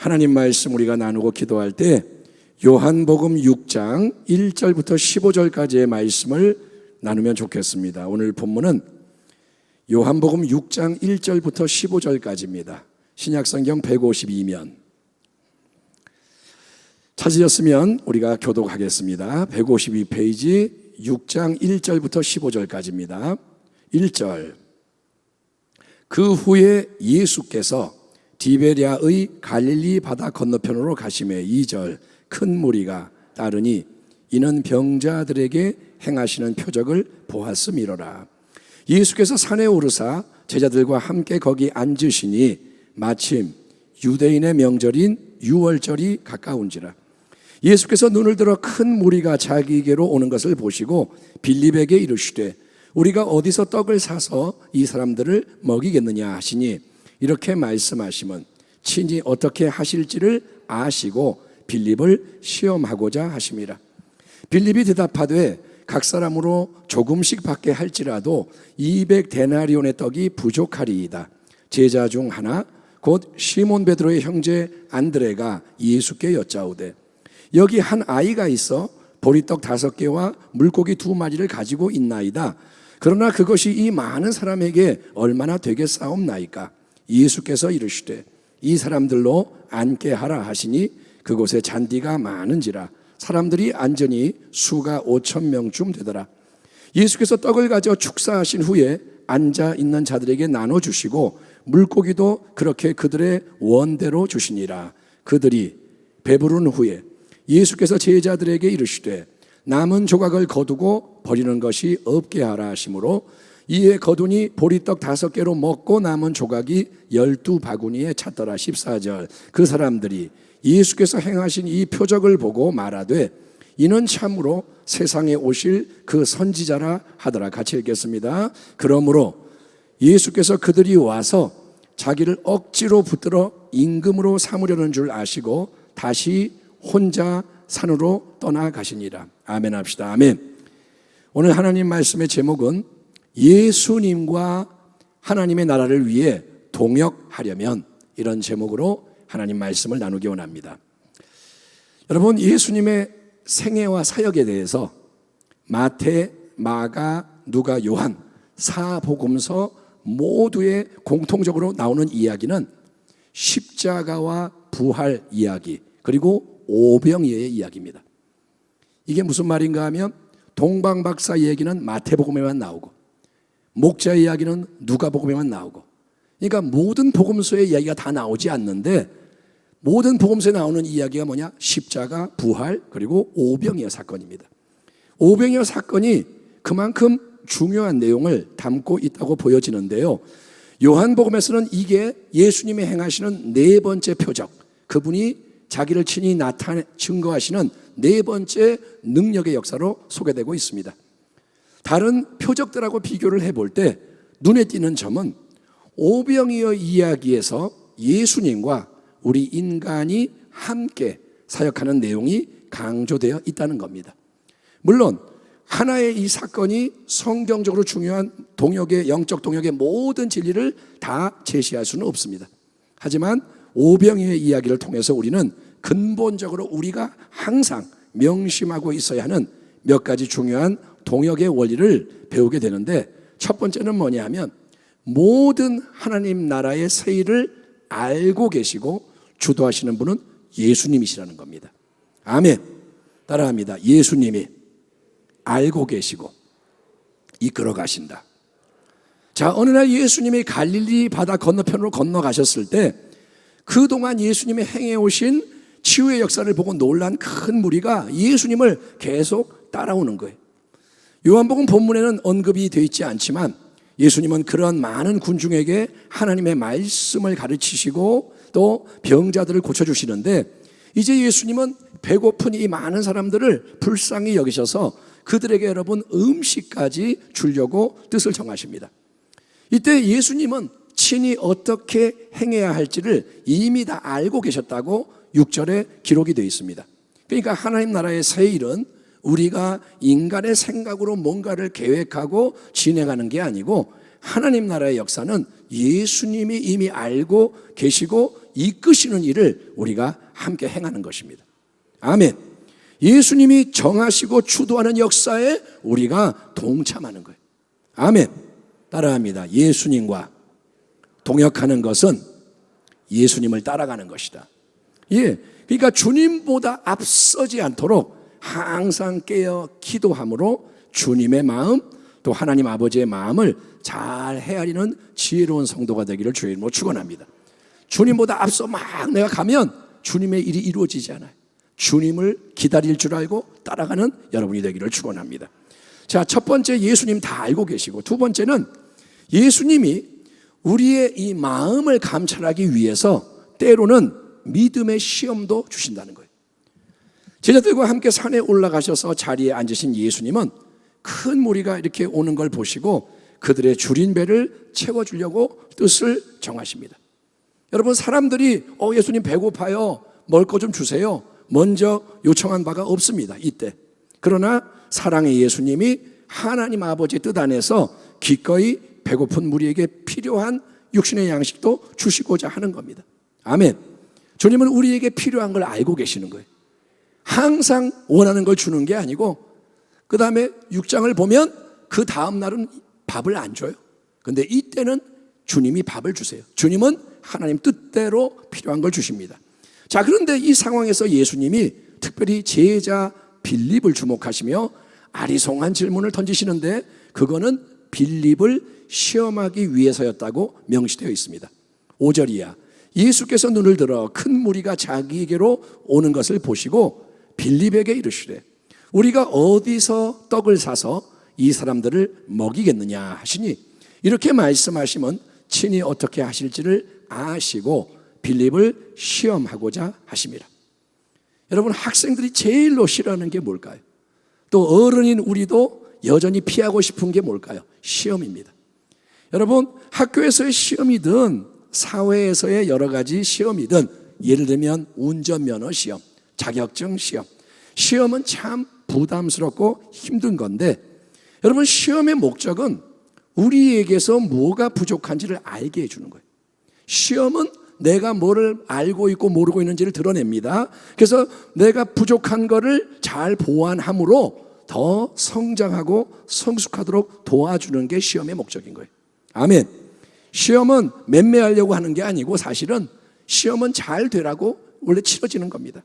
하나님 말씀 우리가 나누고 기도할 때 요한복음 6장 1절부터 15절까지의 말씀을 나누면 좋겠습니다. 오늘 본문은 요한복음 6장 1절부터 15절까지입니다. 신약성경 152면 찾으셨으면 우리가 교독하겠습니다. 152페이지 6장 1절부터 15절까지입니다. 1절. 그 후에 예수께서 디베랴의 갈릴리 바다 건너편으로 가시매 2절. 큰 무리가 따르니 이는 병자들에게 행하시는 표적을 보았음이로라. 예수께서 산에 오르사 제자들과 함께 거기 앉으시니 마침 유대인의 명절인 유월절이 가까운지라. 예수께서 눈을 들어 큰 무리가 자기에게로 오는 것을 보시고 빌립에게 이르시되 우리가 어디서 떡을 사서 이 사람들을 먹이겠느냐 하시니 이렇게 말씀하시면 친히 어떻게 하실지를 아시고 빌립을 시험하고자 하심이라. 빌립이 대답하되 각 사람으로 조금씩 받게 할지라도 200데나리온의 떡이 부족하리이다. 제자 중 하나 곧 시몬 베드로의 형제 안드레가 예수께 여짜오되 여기 한 아이가 있어 보리떡 5개와 물고기 2마리를 가지고 있나이다. 그러나 그것이 이 많은 사람에게 얼마나 되겠사옵나이까. 예수께서 이르시되 이 사람들로 앉게 하라 하시니 그곳에 잔디가 많은지라 사람들이 앉으니 수가 5,000명쯤 되더라. 예수께서 떡을 가져 축사하신 후에 앉아 있는 자들에게 나눠주시고 물고기도 그렇게 그들의 원대로 주시니라. 그들이 배부른 후에 예수께서 제자들에게 이르시되 남은 조각을 거두고 버리는 것이 없게 하라 하시므로 이에 거두니 보리떡 5개로 먹고 남은 조각이 12바구니에 찼더라. 14절. 그 사람들이 예수께서 행하신 이 표적을 보고 말하되 이는 참으로 세상에 오실 그 선지자라 하더라. 같이 읽겠습니다. 그러므로 예수께서 그들이 와서 자기를 억지로 붙들어 임금으로 삼으려는 줄 아시고 다시 혼자 산으로 떠나가시니라. 아멘 합시다. 아멘. 오늘 하나님 말씀의 제목은 예수님과 하나님의 나라를 위해 동역하려면, 이런 제목으로 하나님 말씀을 나누기 원합니다. 여러분, 예수님의 생애와 사역에 대해서 마태, 마가, 누가, 요한 4복음서 모두에 공통적으로 나오는 이야기는 십자가와 부활 이야기, 그리고 오병이어의 이야기입니다. 이게 무슨 말인가 하면 동방박사 얘기는 마태복음에만 나오고 목자 이야기는 누가복음에만 나오고, 그러니까 모든 복음서의 이야기가 다 나오지 않는데 모든 복음서에 나오는 이야기가 뭐냐? 십자가, 부활, 그리고 오병이어 사건입니다. 오병이어 사건이 그만큼 중요한 내용을 담고 있다고 보여지는데요, 요한복음에서는 이게 예수님이 행하시는 4번째 표적, 그분이 자기를 친히 증거하시는 4번째 능력의 역사로 소개되고 있습니다. 다른 표적들하고 비교를 해볼 때 눈에 띄는 점은 오병이어 이야기에서 예수님과 우리 인간이 함께 사역하는 내용이 강조되어 있다는 겁니다. 물론 하나의 이 사건이 성경적으로 중요한 동역의, 영적 동역의 모든 진리를 다 제시할 수는 없습니다. 하지만 오병이어의 이야기를 통해서 우리는 근본적으로 우리가 항상 명심하고 있어야 하는 몇 가지 중요한 동역의 원리를 배우게 되는데, 첫 번째는 뭐냐 하면 모든 하나님 나라의 새 일을 알고 계시고 주도하시는 분은 예수님이시라는 겁니다. 아멘. 따라합니다. 예수님이 알고 계시고 이끌어 가신다. 자, 어느 날 예수님이 갈릴리 바다 건너편으로 건너가셨을 때 그동안 예수님이 행해오신 치유의 역사를 보고 놀란 큰 무리가 예수님을 계속 따라오는 거예요. 요한복음 본문에는 언급이 되어 있지 않지만 예수님은 그런 많은 군중에게 하나님의 말씀을 가르치시고 또 병자들을 고쳐주시는데, 이제 예수님은 배고픈 이 많은 사람들을 불쌍히 여기셔서 그들에게 여러분 음식까지 주려고 뜻을 정하십니다. 이때 예수님은 친히 어떻게 행해야 할지를 이미 다 알고 계셨다고 6절에 기록이 되어 있습니다. 그러니까 하나님 나라의 새 일은 우리가 인간의 생각으로 뭔가를 계획하고 진행하는 게 아니고 하나님 나라의 역사는 예수님이 이미 알고 계시고 이끄시는 일을 우리가 함께 행하는 것입니다. 아멘. 예수님이 정하시고 주도하는 역사에 우리가 동참하는 거예요. 아멘. 따라합니다. 예수님과 동역하는 것은 예수님을 따라가는 것이다. 예, 그러니까 주님보다 앞서지 않도록 항상 깨어 기도함으로 주님의 마음, 또 하나님 아버지의 마음을 잘 헤아리는 지혜로운 성도가 되기를 주의 이름으로 축원합니다. 주님보다 앞서 막 내가 가면 주님의 일이 이루어지지 않아요. 주님을 기다릴 줄 알고 따라가는 여러분이 되기를 축원합니다. 자, 첫 번째 예수님 다 알고 계시고, 두 번째는 예수님이 우리의 이 마음을 감찰하기 위해서 때로는 믿음의 시험도 주신다는 거예요. 제자들과 함께 산에 올라가셔서 자리에 앉으신 예수님은 큰 무리가 이렇게 오는 걸 보시고 그들의 줄인 배를 채워주려고 뜻을 정하십니다. 여러분, 사람들이 예수님 배고파요, 먹을 거 좀 주세요, 먼저 요청한 바가 없습니다, 이때. 그러나 사랑의 예수님이 하나님 아버지의 뜻 안에서 기꺼이 배고픈 무리에게 필요한 육신의 양식도 주시고자 하는 겁니다. 아멘. 주님은 우리에게 필요한 걸 알고 계시는 거예요. 항상 원하는 걸 주는 게 아니고, 그 다음에 6장을 보면 그 다음 날은 밥을 안 줘요. 근데 이때는 주님이 밥을 주세요. 주님은 하나님 뜻대로 필요한 걸 주십니다. 자, 그런데 이 상황에서 예수님이 특별히 제자 빌립을 주목하시며 아리송한 질문을 던지시는데, 그거는 빌립을 시험하기 위해서였다고 명시되어 있습니다. 5절이야. 예수께서 눈을 들어 큰 무리가 자기에게로 오는 것을 보시고 빌립에게 이르시되, 우리가 어디서 떡을 사서 이 사람들을 먹이겠느냐 하시니, 이렇게 말씀하시면 친히 어떻게 하실지를 아시고 빌립을 시험하고자 하심이라. 여러분, 학생들이 제일로 싫어하는 게 뭘까요? 또 어른인 우리도 여전히 피하고 싶은 게 뭘까요? 시험입니다. 여러분, 학교에서의 시험이든 사회에서의 여러 가지 시험이든, 예를 들면 운전면허 시험, 자격증 시험, 시험은 참 부담스럽고 힘든 건데, 여러분, 시험의 목적은 우리에게서 뭐가 부족한지를 알게 해주는 거예요. 시험은 내가 뭐를 알고 있고 모르고 있는지를 드러냅니다. 그래서 내가 부족한 거를 잘 보완함으로 더 성장하고 성숙하도록 도와주는 게 시험의 목적인 거예요. 아멘. 시험은 맴매하려고 하는 게 아니고, 사실은 시험은 잘 되라고 원래 치러지는 겁니다.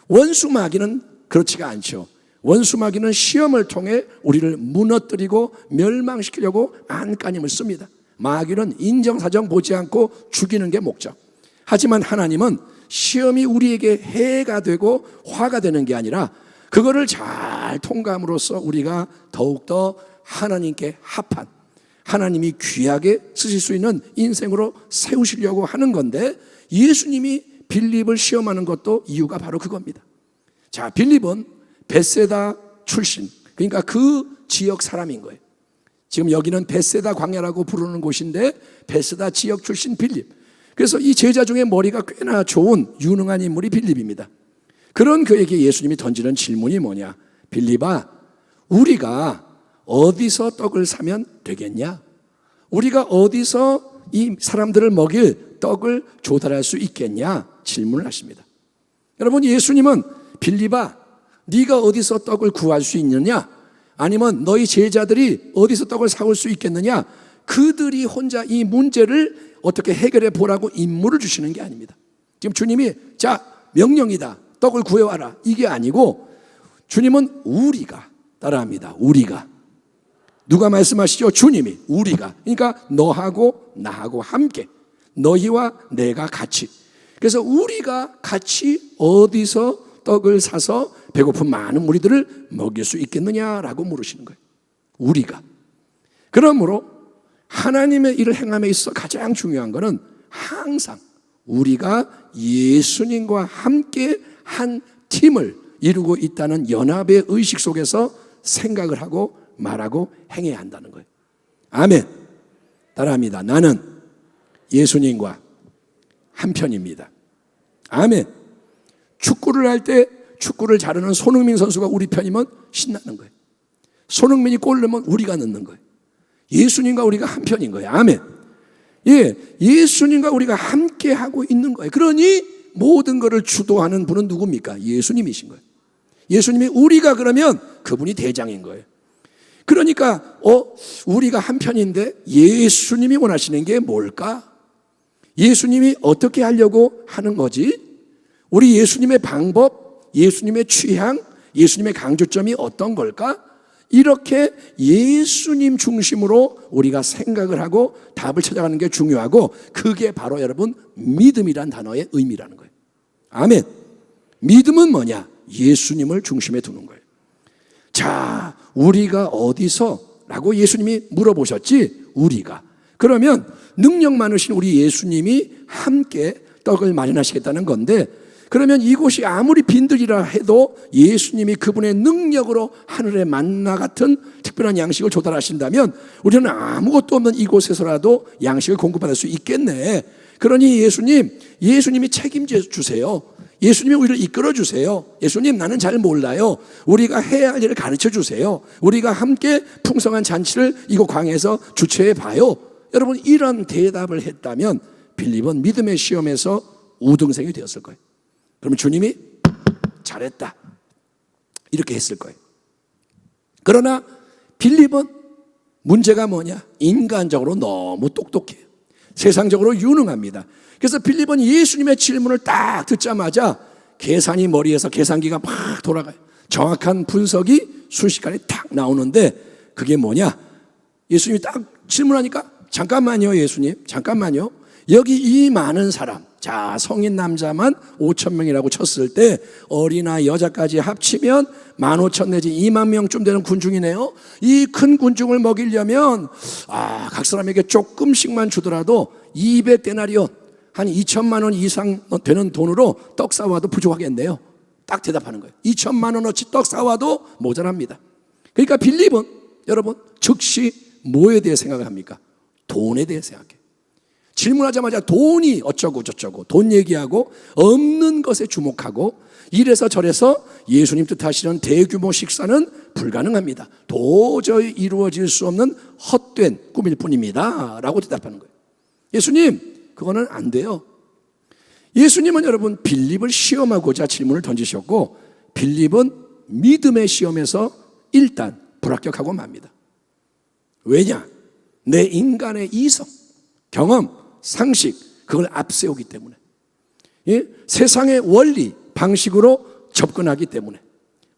원수마귀는 그렇지가 않죠. 원수마귀는 시험을 통해 우리를 무너뜨리고 멸망시키려고 안간힘을 씁니다. 마귀는 인정사정 보지 않고 죽이는 게 목적. 하지만 하나님은 시험이 우리에게 해가 되고 화가 되는 게 아니라, 그거를 잘 통과함으로써 우리가 더욱더 하나님께 합한, 하나님이 귀하게 쓰실 수 있는 인생으로 세우시려고 하는 건데, 예수님이 빌립을 시험하는 것도 이유가 바로 그겁니다. 자, 빌립은 벳세다 출신, 그러니까 그 지역 사람인 거예요. 지금 여기는 벳세다 광야라고 부르는 곳인데, 벳세다 지역 출신 빌립. 그래서 이 제자 중에 머리가 꽤나 좋은 유능한 인물이 빌립입니다. 그런 그에게 예수님이 던지는 질문이 뭐냐? 빌립아, 우리가 어디서 떡을 사면 되겠냐? 우리가 어디서 이 사람들을 먹일 떡을 조달할 수 있겠냐? 질문을 하십니다. 여러분, 예수님은 빌립아, 네가 어디서 떡을 구할 수 있느냐? 아니면 너희 제자들이 어디서 떡을 사올 수 있겠느냐? 그들이 혼자 이 문제를 어떻게 해결해 보라고 임무를 주시는 게 아닙니다. 지금 주님이 자, 명령이다, 떡을 구해와라, 이게 아니고, 주님은 우리가, 따라합니다, 우리가. 누가 말씀하시죠? 주님이. 우리가. 그러니까 너하고 나하고 함께, 너희와 내가 같이. 그래서 우리가 같이 어디서 떡을 사서 배고픈 많은 무리들을 먹일 수 있겠느냐라고 물으시는 거예요. 우리가. 그러므로 하나님의 일을 행함에 있어 가장 중요한 것은 항상 우리가 예수님과 함께 한 팀을 이루고 있다는 연합의 의식 속에서 생각을 하고 말하고 행해야 한다는 거예요. 아멘. 따라합니다. 나는 예수님과 한편입니다. 아멘. 축구를 할 때 축구를 잘하는 손흥민 선수가 우리 편이면 신나는 거예요. 손흥민이 골 넣으면 우리가 넣는 거예요. 예수님과 우리가 한편인 거예요. 아멘. 예수님과 우리가 함께 하고 있는 거예요. 그러니 모든 것을 주도하는 분은 누굽니까? 예수님이신 거예요. 예수님이 우리가 그러면 그분이 대장인 거예요. 그러니까 우리가 한편인데 예수님이 원하시는 게 뭘까? 예수님이 어떻게 하려고 하는 거지? 우리 예수님의 방법, 예수님의 취향, 예수님의 강조점이 어떤 걸까? 이렇게 예수님 중심으로 우리가 생각을 하고 답을 찾아가는 게 중요하고, 그게 바로 여러분 믿음이란 단어의 의미라는 거예요. 아멘. 믿음은 뭐냐? 예수님을 중심에 두는 거예요. 자, 우리가 어디서? 라고 예수님이 물어보셨지? 우리가. 그러면 능력 많으신 우리 예수님이 함께 떡을 마련하시겠다는 건데, 그러면 이곳이 아무리 빈들이라 해도 예수님이 그분의 능력으로 하늘의 만나 같은 특별한 양식을 조달하신다면 우리는 아무것도 없는 이곳에서라도 양식을 공급받을 수 있겠네. 그러니 예수님이 책임져 주세요. 예수님이 우리를 이끌어 주세요. 예수님, 나는 잘 몰라요. 우리가 해야 할 일을 가르쳐 주세요. 우리가 함께 풍성한 잔치를 이곳 광야에서 주최해 봐요. 여러분, 이런 대답을 했다면 빌립은 믿음의 시험에서 우등생이 되었을 거예요. 그러면 주님이 잘했다 이렇게 했을 거예요. 그러나 빌립은 문제가 뭐냐? 인간적으로 너무 똑똑해요. 세상적으로 유능합니다. 그래서 빌립은 예수님의 질문을 딱 듣자마자 계산이 머리에서 계산기가 막 돌아가요. 정확한 분석이 순식간에 탁 나오는데, 그게 뭐냐? 예수님이 딱 질문하니까 잠깐만요, 예수님, 잠깐만요. 여기 이 많은 사람, 자, 성인 남자만 5,000명이라고 쳤을 때 어린아 여자까지 합치면 15,000 내지 2만 명쯤 되는 군중이네요. 이 큰 군중을 먹이려면 각 사람에게 조금씩만 주더라도 200데나리온, 한 2천만 원 이상 되는 돈으로 떡 사와도 부족하겠네요. 딱 대답하는 거예요. 2천만 원어치 떡 사와도 모자랍니다. 그러니까 빌립은 여러분 즉시 뭐에 대해 생각을 합니까? 돈에 대해 생각해요. 질문하자마자 돈이 어쩌고 저쩌고 돈 얘기하고 없는 것에 주목하고, 이래서 저래서 예수님 뜻하시는 대규모 식사는 불가능합니다. 도저히 이루어질 수 없는 헛된 꿈일 뿐입니다 라고 대답하는 거예요. 예수님, 그거는 안 돼요. 예수님은 여러분 빌립을 시험하고자 질문을 던지셨고, 빌립은 믿음의 시험에서 일단 불합격하고 맙니다. 왜냐? 내 인간의 이성, 경험, 상식, 그걸 앞세우기 때문에, 세상의 원리, 방식으로 접근하기 때문에,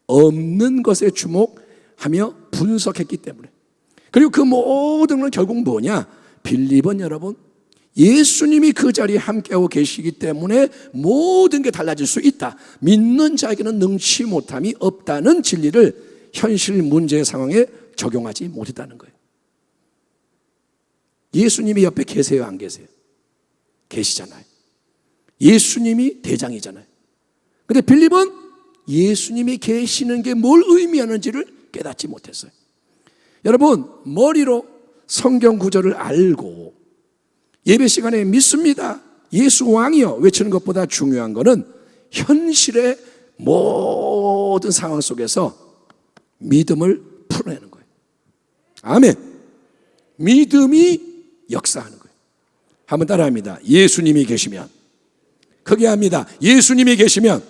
없는 것에 주목하며 분석했기 때문에, 그리고 그 모든 건 결국 뭐냐? 빌립은 여러분 예수님이 그 자리에 함께하고 계시기 때문에 모든 게 달라질 수 있다, 믿는 자에게는 능치 못함이 없다는 진리를 현실 문제 상황에 적용하지 못했다는 거예요. 예수님이 옆에 계세요, 안 계세요? 계시잖아요. 예수님이 대장이잖아요. 근데 빌립은 예수님이 계시는 게 뭘 의미하는지를 깨닫지 못했어요. 여러분, 머리로 성경 구절을 알고 예배 시간에 믿습니다, 예수 왕이여 외치는 것보다 중요한 것은 현실의 모든 상황 속에서 믿음을 풀어내는 거예요. 아멘. 믿음이 역사하는 거예요. 한번 따라합니다. 예수님이 계시면, 크게 합니다. 예수님이 계시면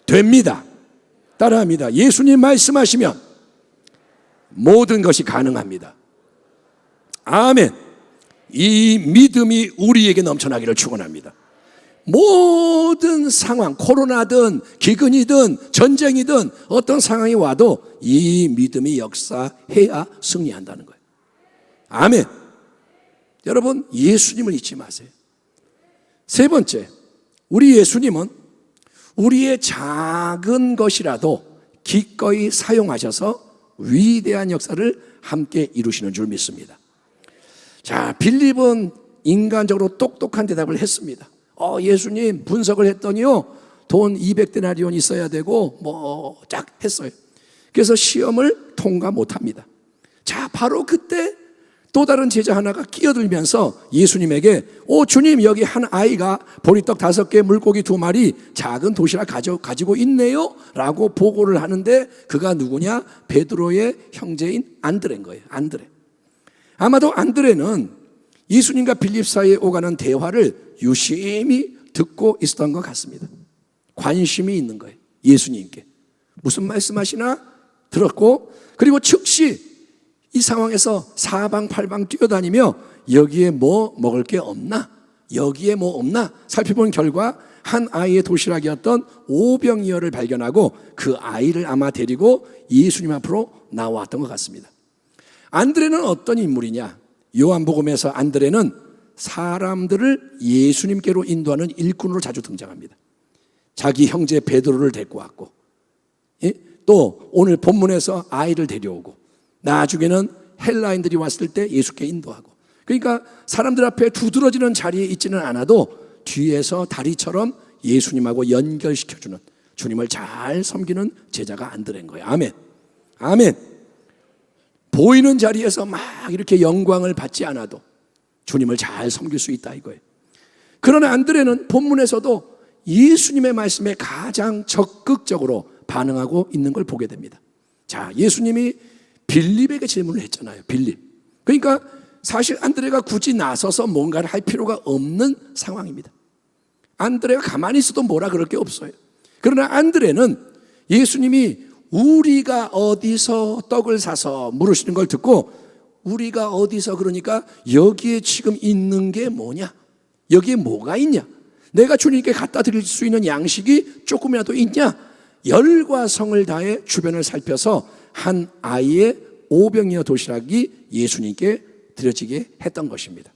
됩니다. 따라합니다. 예수님 말씀하시면 모든 것이 가능합니다. 아멘. 이 믿음이 우리에게 넘쳐나기를 축원합니다. 모든 상황, 코로나든 기근이든 전쟁이든 어떤 상황이 와도 이 믿음이 역사해야 승리한다는 거예요. 아멘. 여러분, 예수님을 잊지 마세요. 세 번째, 우리 예수님은 우리의 작은 것이라도 기꺼이 사용하셔서 위대한 역사를 함께 이루시는 줄 믿습니다. 자, 빌립은 인간적으로 똑똑한 대답을 했습니다. 예수님, 분석을 했더니요, 돈 200데나리온 있어야 되고 쫙 했어요. 그래서 시험을 통과 못합니다. 자, 바로 그때 또 다른 제자 하나가 끼어들면서 예수님에게 주님, 여기 한 아이가 보리떡 5개, 물고기 2마리, 작은 도시락 가지고 있네요 라고 보고를 하는데, 그가 누구냐? 베드로의 형제인 안드레인 거예요. 안드레. 아마도 안드레는 예수님과 빌립 사이에 오가는 대화를 유심히 듣고 있었던 것 같습니다. 관심이 있는 거예요. 예수님께 무슨 말씀하시나 들었고, 그리고 즉시 이 상황에서 사방팔방 뛰어다니며 여기에 뭐 먹을 게 없나, 여기에 뭐 없나 살펴본 결과 한 아이의 도시락이었던 오병이어를 발견하고 그 아이를 아마 데리고 예수님 앞으로 나왔던 것 같습니다. 안드레는 어떤 인물이냐? 요한복음에서 안드레는 사람들을 예수님께로 인도하는 일꾼으로 자주 등장합니다. 자기 형제 베드로를 데리고 왔고, 또 오늘 본문에서 아이를 데려오고, 나중에는 헬라인들이 왔을 때 예수께 인도하고, 그러니까 사람들 앞에 두드러지는 자리에 있지는 않아도 뒤에서 다리처럼 예수님하고 연결시켜주는, 주님을 잘 섬기는 제자가 안드레인 거예요. 아멘. 아멘. 보이는 자리에서 막 이렇게 영광을 받지 않아도 주님을 잘 섬길 수 있다 이거예요. 그러나 안드레는 본문에서도 예수님의 말씀에 가장 적극적으로 반응하고 있는 걸 보게 됩니다. 자, 예수님이 빌립에게 질문을 했잖아요. 빌립. 그러니까 사실 안드레가 굳이 나서서 뭔가를 할 필요가 없는 상황입니다. 안드레가 가만히 있어도 뭐라 그럴 게 없어요. 그러나 안드레는 예수님이 우리가 어디서 떡을 사서 물으시는 걸 듣고, 우리가 어디서, 그러니까 여기에 지금 있는 게 뭐냐, 여기에 뭐가 있냐, 내가 주님께 갖다 드릴 수 있는 양식이 조금이라도 있냐, 열과 성을 다해 주변을 살펴서 한 아이의 오병이어 도시락이 예수님께 드려지게 했던 것입니다.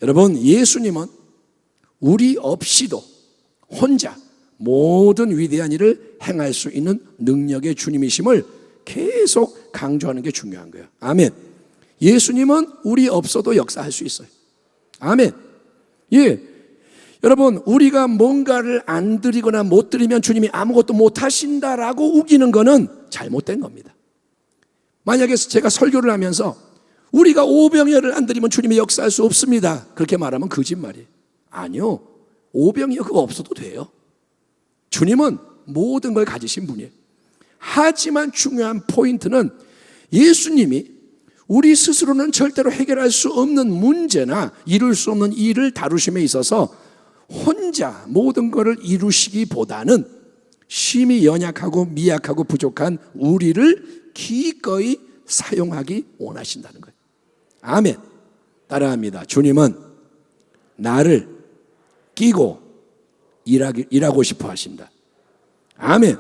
여러분, 예수님은 우리 없이도 혼자 모든 위대한 일을 행할 수 있는 능력의 주님이심을 계속 강조하는 게 중요한 거예요. 아멘. 예수님은 우리 없어도 역사할 수 있어요. 아멘. 예. 여러분, 우리가 뭔가를 안 드리거나 못 드리면 주님이 아무것도 못 하신다라고 우기는 거는 잘못된 겁니다. 만약에 제가 설교를 하면서 우리가 오병이어를 안 드리면 주님이 역사할 수 없습니다, 그렇게 말하면 거짓말이에요. 아니요, 오병이어 그거 없어도 돼요. 주님은 모든 걸 가지신 분이에요. 하지만 중요한 포인트는 예수님이 우리 스스로는 절대로 해결할 수 없는 문제나 이룰 수 없는 일을 다루심에 있어서 혼자 모든 것을 이루시기보다는 심히 연약하고 미약하고 부족한 우리를 기꺼이 사용하기 원하신다는 거예요. 아멘. 따라합니다. 주님은 나를 끼고 일하고 싶어 하신다. 아멘.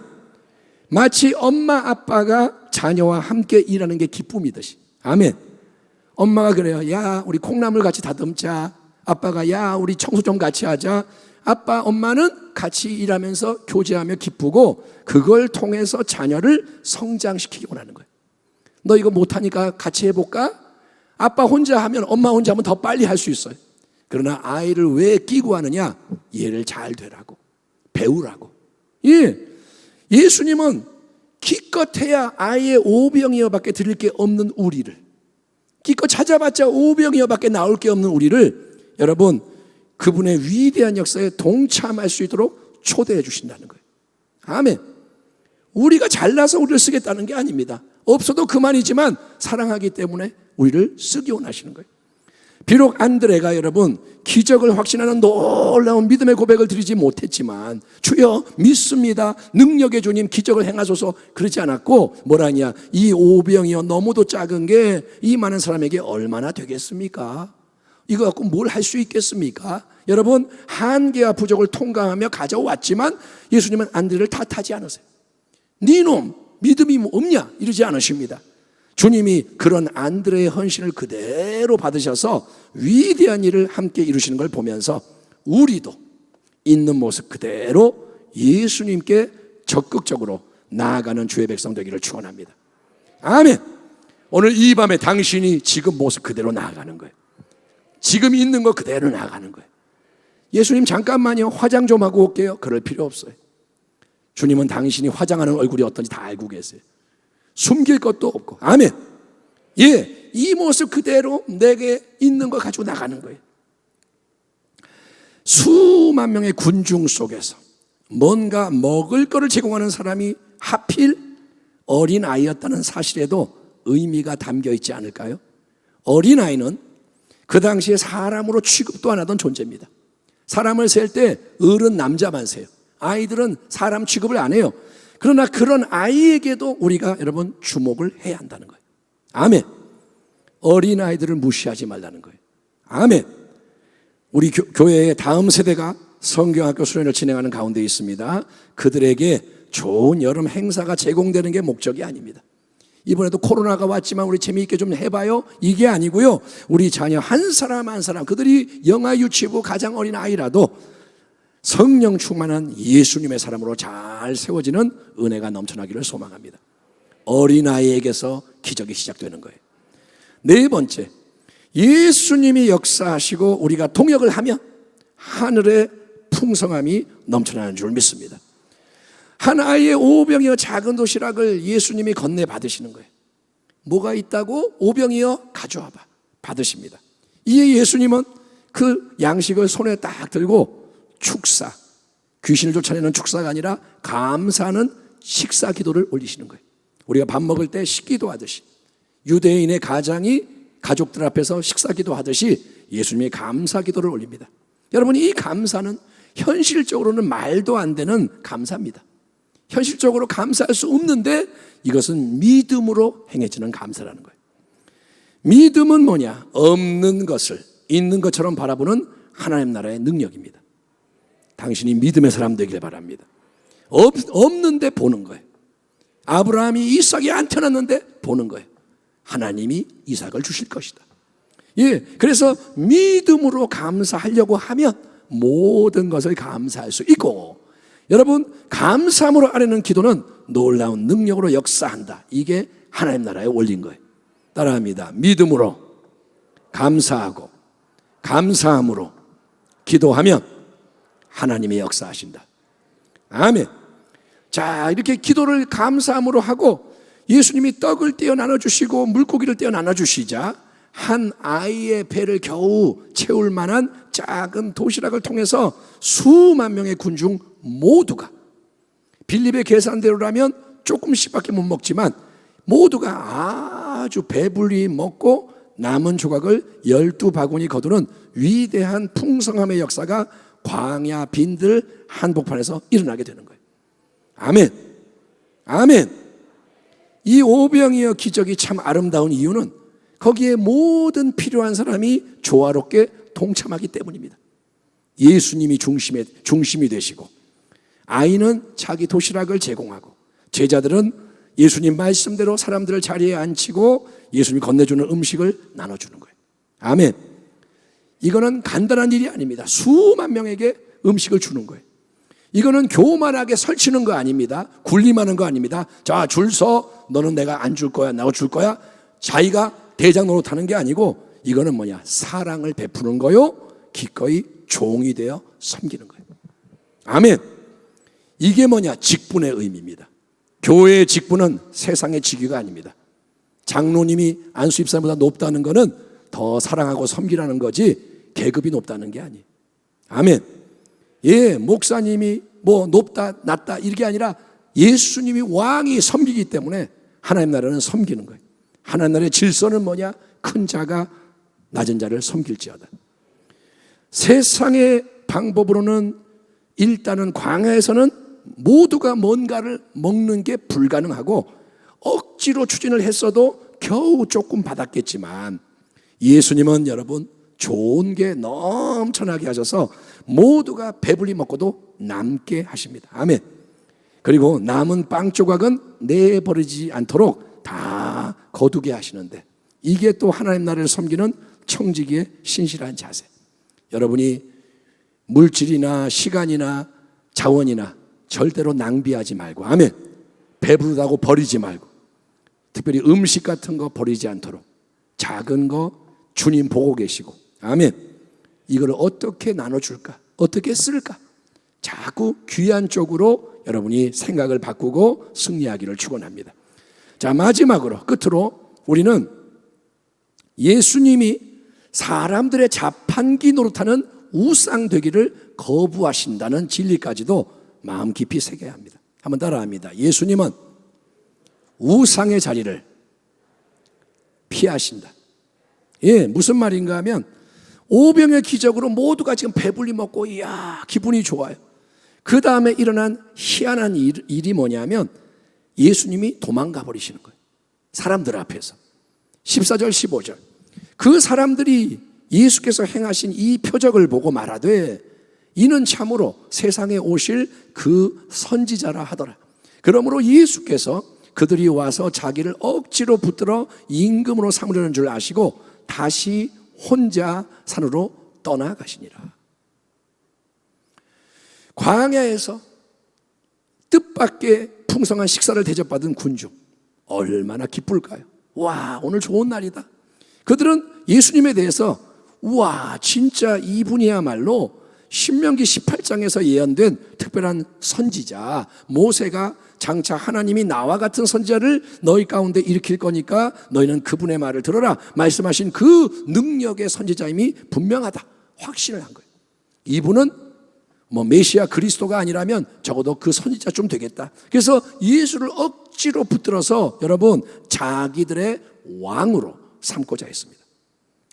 마치 엄마 아빠가 자녀와 함께 일하는 게 기쁨이듯이. 아멘. 엄마가 그래요. 야, 우리 콩나물 같이 다듬자. 아빠가 야, 우리 청소 좀 같이 하자. 아빠, 엄마는 같이 일하면서 교제하며 기쁘고, 그걸 통해서 자녀를 성장시키기 원하는 거예요. 너 이거 못하니까 같이 해볼까? 아빠 혼자 하면, 엄마 혼자 하면 더 빨리 할 수 있어요. 그러나 아이를 왜 끼고 하느냐? 얘를 잘 되라고, 배우라고. 예. 예수님은 기껏해야 아이의 오병이어밖에 드릴 게 없는 우리를, 기껏 찾아봤자 오병이어밖에 나올 게 없는 우리를, 여러분, 그분의 위대한 역사에 동참할 수 있도록 초대해 주신다는 거예요. 아멘. 우리가 잘나서 우리를 쓰겠다는 게 아닙니다. 없어도 그만이지만 사랑하기 때문에 우리를 쓰기 원하시는 거예요. 비록 안드레가 여러분 기적을 확신하는 놀라운 믿음의 고백을 드리지 못했지만, 주여 믿습니다, 능력의 주님 기적을 행하소서, 그러지 않았고 뭐라냐, 이 오병이어 너무도 작은 게 이 많은 사람에게 얼마나 되겠습니까? 이거 갖고 뭘 할 수 있겠습니까? 여러분, 한계와 부족을 통과하며 가져왔지만 예수님은 안드레를 탓하지 않으세요. 니놈 믿음이 뭐 없냐 이러지 않으십니다. 주님이 그런 안드레의 헌신을 그대로 받으셔서 위대한 일을 함께 이루시는 걸 보면서 우리도 있는 모습 그대로 예수님께 적극적으로 나아가는 주의 백성 되기를 축원합니다. 아멘. 오늘 이 밤에 당신이 지금 모습 그대로 나아가는 거예요. 지금 있는 거 그대로 나아가는 거예요. 예수님 잠깐만요, 화장 좀 하고 올게요, 그럴 필요 없어요. 주님은 당신이 화장하는 얼굴이 어떤지 다 알고 계세요. 숨길 것도 없고. 아멘. 예, 이 모습 그대로 내게 있는 거 가지고 나가는 거예요. 수만 명의 군중 속에서 뭔가 먹을 거를 제공하는 사람이 하필 어린아이였다는 사실에도 의미가 담겨 있지 않을까요? 어린아이는 그 당시에 사람으로 취급도 안 하던 존재입니다. 사람을 셀 때 어른 남자만 세요. 아이들은 사람 취급을 안 해요. 그러나 그런 아이에게도 우리가 여러분 주목을 해야 한다는 거예요. 아멘. 어린아이들을 무시하지 말라는 거예요. 아멘. 우리 교회의 다음 세대가 성경학교 수련을 진행하는 가운데 있습니다. 그들에게 좋은 여름 행사가 제공되는 게 목적이 아닙니다. 이번에도 코로나가 왔지만 우리 재미있게 좀 해봐요, 이게 아니고요. 우리 자녀 한 사람 한 사람, 그들이 영아 유치부 가장 어린 아이라도 성령 충만한 예수님의 사람으로 잘 세워지는 은혜가 넘쳐나기를 소망합니다. 어린아이에게서 기적이 시작되는 거예요. 네 번째, 예수님이 역사하시고 우리가 동역을 하면 하늘의 풍성함이 넘쳐나는 줄 믿습니다. 한 아이의 오병이어 작은 도시락을 예수님이 건네 받으시는 거예요. 뭐가 있다고? 오병이어 가져와봐. 받으십니다. 이에 예수님은 그 양식을 손에 딱 들고 축사, 귀신을 쫓아내는 축사가 아니라 감사하는 식사 기도를 올리시는 거예요. 우리가 밥 먹을 때 식기도 하듯이 유대인의 가장이 가족들 앞에서 식사 기도하듯이 예수님이 감사 기도를 올립니다. 여러분, 이 감사는 현실적으로는 말도 안 되는 감사입니다. 현실적으로 감사할 수 없는데 이것은 믿음으로 행해지는 감사라는 거예요. 믿음은 뭐냐? 없는 것을 있는 것처럼 바라보는 하나님 나라의 능력입니다. 당신이 믿음의 사람 되길 바랍니다. 없는데 보는 거예요. 아브라함이 이삭이 안 태어났는데 보는 거예요. 하나님이 이삭을 주실 것이다. 예, 그래서 믿음으로 감사하려고 하면 모든 것을 감사할 수 있고, 여러분, 감사함으로 아뢰는 기도는 놀라운 능력으로 역사한다. 이게 하나님 나라의 원리인 거예요. 따라합니다. 믿음으로 감사하고 감사함으로 기도하면 하나님이 역사하신다. 아멘. 자, 이렇게 기도를 감사함으로 하고 예수님이 떡을 떼어 나눠주시고 물고기를 떼어 나눠주시자 한 아이의 배를 겨우 채울 만한 작은 도시락을 통해서 수만 명의 군중 모두가, 빌립의 계산대로라면 조금씩밖에 못 먹지만 모두가 아주 배불리 먹고 남은 조각을 12바구니 거두는 위대한 풍성함의 역사가 광야 빈들 한복판에서 일어나게 되는 거예요. 아멘. 아멘. 이 오병이어 기적이 참 아름다운 이유는 거기에 모든 필요한 사람이 조화롭게 동참하기 때문입니다. 예수님이 중심이 되시고 아이는 자기 도시락을 제공하고 제자들은 예수님 말씀대로 사람들을 자리에 앉히고 예수님이 건네주는 음식을 나눠주는 거예요. 아멘. 이거는 간단한 일이 아닙니다. 수만 명에게 음식을 주는 거예요. 이거는 교만하게 설치는 거 아닙니다. 군림하는 거 아닙니다. 자, 줄 서. 너는 내가 안 줄 거야, 나도 줄 거야. 자기가 대장 노릇하는 게 아니고 이거는 뭐냐? 사랑을 베푸는 거요. 기꺼이 종이 되어 섬기는 거예요. 아멘. 이게 뭐냐? 직분의 의미입니다. 교회의 직분은 세상의 직위가 아닙니다. 장로님이 안수입사보다 높다는 것은 더 사랑하고 섬기라는 거지 계급이 높다는 게 아니에요. 아멘. 예, 목사님이 뭐 높다 낮다 이게 아니라 예수님이 왕이 섬기기 때문에 하나님 나라는 섬기는 거예요. 하나님 나라의 질서는 뭐냐? 큰 자가 낮은 자를 섬길지어다. 세상의 방법으로는 일단은 광야에서는 모두가 뭔가를 먹는 게 불가능하고 억지로 추진을 했어도 겨우 조금 받았겠지만 예수님은 여러분 좋은 게 넘쳐나게 하셔서 모두가 배불리 먹고도 남게 하십니다. 아멘. 그리고 남은 빵 조각은 내버리지 않도록 다 거두게 하시는데 이게 또 하나님 나라를 섬기는 청지기의 신실한 자세. 여러분이 물질이나 시간이나 자원이나 절대로 낭비하지 말고, 아멘. 배부르다고 버리지 말고, 특별히 음식 같은 거 버리지 않도록 작은 거 주님 보고 계시고, 아멘. 이걸 어떻게 나눠줄까? 어떻게 쓸까? 자꾸 귀한 쪽으로 여러분이 생각을 바꾸고 승리하기를 축원합니다. 자, 마지막으로 끝으로 우리는 예수님이 사람들의 자판기 노릇하는 우상 되기를 거부하신다는 진리까지도 마음 깊이 새겨야 합니다. 한번 따라합니다. 예수님은 우상의 자리를 피하신다. 예, 무슨 말인가 하면 오병의 기적으로 모두가 지금 배불리 먹고 이야 기분이 좋아요. 그 다음에 일어난 희한한 일이 뭐냐면 예수님이 도망가 버리시는 거예요. 사람들 앞에서. 14절 15절 그 사람들이 예수께서 행하신 이 표적을 보고 말하되 이는 참으로 세상에 오실 그 선지자라 하더라. 그러므로 예수께서 그들이 와서 자기를 억지로 붙들어 임금으로 삼으려는 줄 아시고 다시 혼자 산으로 떠나가시니라. 광야에서 뜻밖의 풍성한 식사를 대접받은 군중 얼마나 기쁠까요? 와, 오늘 좋은 날이다. 그들은 예수님에 대해서 우와 진짜 이분이야말로 신명기 18장에서 예언된 특별한 선지자, 모세가 장차 하나님이 나와 같은 선지자를 너희 가운데 일으킬 거니까 너희는 그분의 말을 들어라 말씀하신 그 능력의 선지자임이 분명하다 확신을 한 거예요. 이분은 메시아 그리스도가 아니라면 적어도 그 선지자 좀 되겠다. 그래서 예수를 억지로 붙들어서 여러분 자기들의 왕으로 삼고자 했습니다.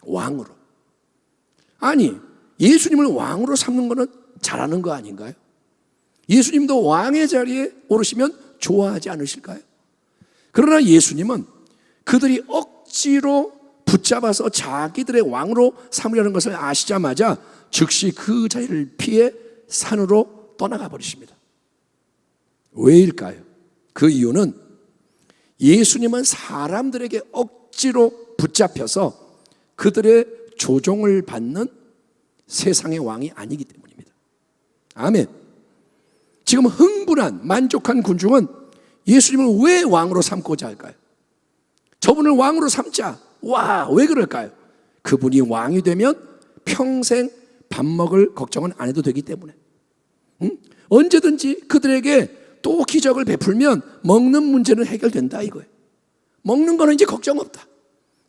왕으로. 아니 예수님을 왕으로 삼는 것은 잘하는 거 아닌가요? 예수님도 왕의 자리에 오르시면 좋아하지 않으실까요? 그러나 예수님은 그들이 억지로 붙잡아서 자기들의 왕으로 삼으려는 것을 아시자마자 즉시 그 자리를 피해 산으로 떠나가 버리십니다. 왜일까요? 그 이유는 예수님은 사람들에게 억지로 붙잡혀서 그들의 조종을 받는 세상의 왕이 아니기 때문입니다. 아멘. 지금 흥분한 만족한 군중은 예수님을 왜 왕으로 삼고자 할까요? 저분을 왕으로 삼자. 와, 왜 그럴까요? 그분이 왕이 되면 평생 밥 먹을 걱정은 안 해도 되기 때문에. 언제든지 그들에게 또 기적을 베풀면 먹는 문제는 해결된다 이거예요. 먹는 거는 이제 걱정 없다.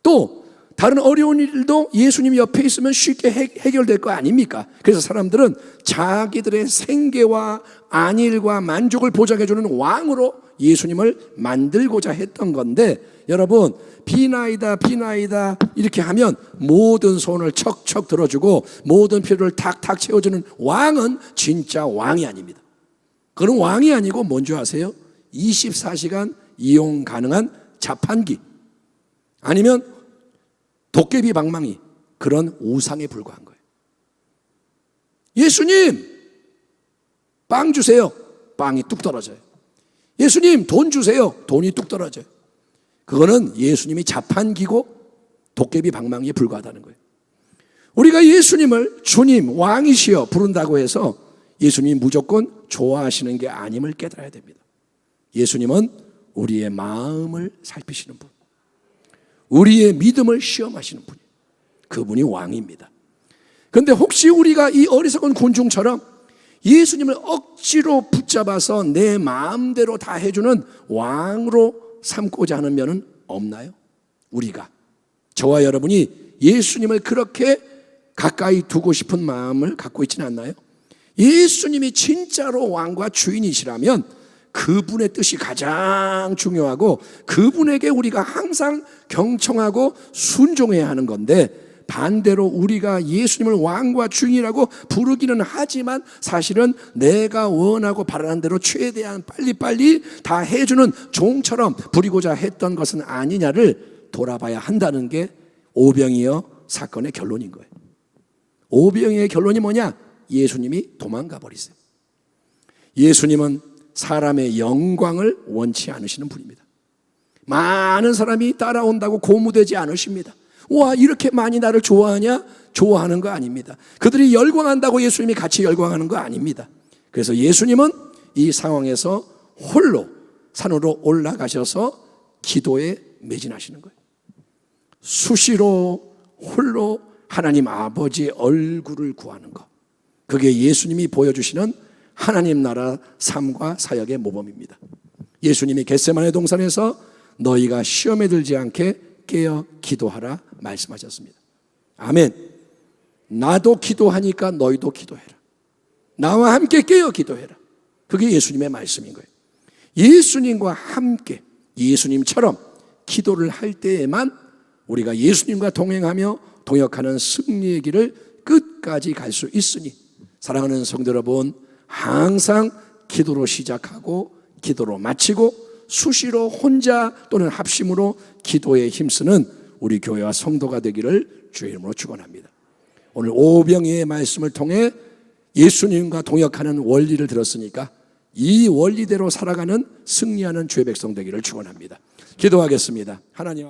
또 다른 어려운 일도 예수님 옆에 있으면 쉽게 해결될 거 아닙니까? 그래서 사람들은 자기들의 생계와 안일과 만족을 보장해주는 왕으로 예수님을 만들고자 했던 건데 여러분 비나이다 비나이다 이렇게 하면 모든 소원을 척척 들어주고 모든 필요를 탁탁 채워주는 왕은 진짜 왕이 아닙니다. 그런 왕이 아니고 뭔지 아세요? 24시간 이용 가능한 자판기 아니면 도깨비 방망이 그런 우상에 불과한 거예요. 예수님 빵 주세요. 빵이 뚝 떨어져요. 예수님 돈 주세요. 돈이 뚝 떨어져요. 그거는 예수님이 자판기고 도깨비 방망이에 불과하다는 거예요. 우리가 예수님을 주님 왕이시여 부른다고 해서 예수님이 무조건 좋아하시는 게 아님을 깨달아야 됩니다. 예수님은 우리의 마음을 살피시는 분, 우리의 믿음을 시험하시는 분이에요. 그분이 왕입니다. 그런데 혹시 우리가 이 어리석은 군중처럼 예수님을 억지로 붙잡아서 내 마음대로 다 해주는 왕으로 삼고자 하는 면은 없나요? 우리가 저와 여러분이 예수님을 그렇게 가까이 두고 싶은 마음을 갖고 있지는 않나요? 예수님이 진짜로 왕과 주인이시라면 그분의 뜻이 가장 중요하고 그분에게 우리가 항상 경청하고 순종해야 하는 건데 반대로 우리가 예수님을 왕과 주인이라고 부르기는 하지만 사실은 내가 원하고 바라는 대로 최대한 빨리빨리 다 해주는 종처럼 부리고자 했던 것은 아니냐를 돌아봐야 한다는 게 오병이어 사건의 결론인 거예요. 오병이어의 결론이 뭐냐? 예수님이 도망가 버리세요. 예수님은 사람의 영광을 원치 않으시는 분입니다. 많은 사람이 따라온다고 고무되지 않으십니다. 와, 이렇게 많이 나를 좋아하냐? 좋아하는 거 아닙니다. 그들이 열광한다고 예수님이 같이 열광하는 거 아닙니다. 그래서 예수님은 이 상황에서 홀로 산으로 올라가셔서 기도에 매진하시는 거예요. 수시로 홀로 하나님 아버지의 얼굴을 구하는 것. 그게 예수님이 보여주시는 하나님 나라 삶과 사역의 모범입니다. 예수님이 겟세마네 동산에서 너희가 시험에 들지 않게 깨어 기도하라 말씀하셨습니다. 아멘. 나도 기도하니까 너희도 기도해라. 나와 함께 깨어 기도해라. 그게 예수님의 말씀인 거예요. 예수님과 함께 예수님처럼 기도를 할 때에만 우리가 예수님과 동행하며 동역하는 승리의 길을 끝까지 갈 수 있으니, 사랑하는 성도 여러분, 항상 기도로 시작하고 기도로 마치고 수시로 혼자 또는 합심으로 기도에 힘쓰는 우리 교회와 성도가 되기를 주의 이름으로 축원합니다. 오늘 오병이의 말씀을 통해 예수님과 동역하는 원리를 들었으니까 이 원리대로 살아가는 승리하는 주의 백성 되기를 축원합니다. 기도하겠습니다. 하나님